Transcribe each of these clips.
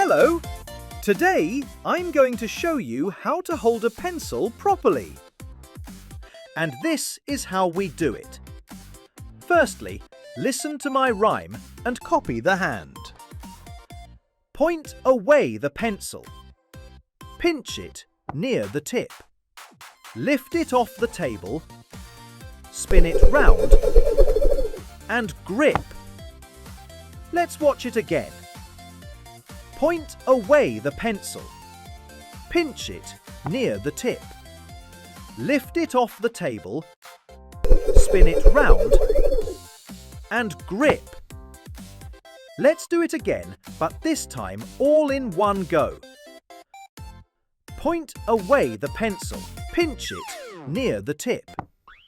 Hello! Today I'm going to show you how to hold a pencil properly. And this is how we do it. Firstly, listen to my rhyme and copy the hand. Point away the pencil. Pinch it near the tip. Lift it off the table. Spin it round and grip. Let's watch it again. Point away the pencil. Pinch it near the tip. Lift it off the table. Spin it round and grip. Let's do it again, but this time all in one go. Point away the pencil. Pinch it near the tip.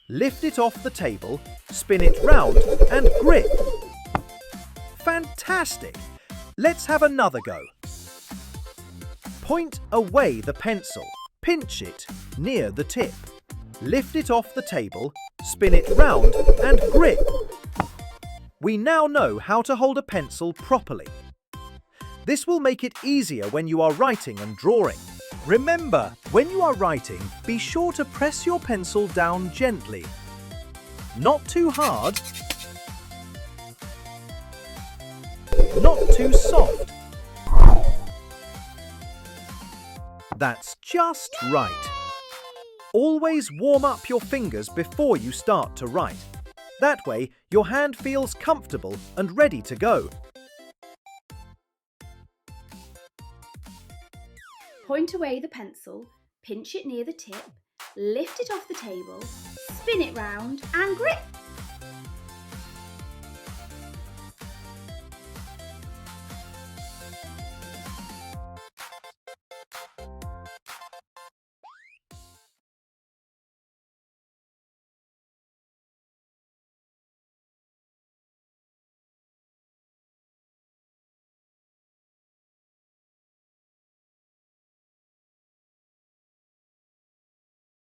Lift it off the table. Spin it round and grip. Fantastic! Let's have another go. Point away the pencil. Pinch it near the tip. Lift it off the table. Spin it round and grip. We now know how to hold a pencil properly. This will make it easier when you are writing and drawing. Remember, when you are writing, be sure to press your pencil down gently. Not too hard. Not too soft. That's just right. Always warm up your fingers before you start to write. That way, your hand feels comfortable and ready to go. Point away the pencil, pinch it near the tip, lift it off the table, spin it round and grip.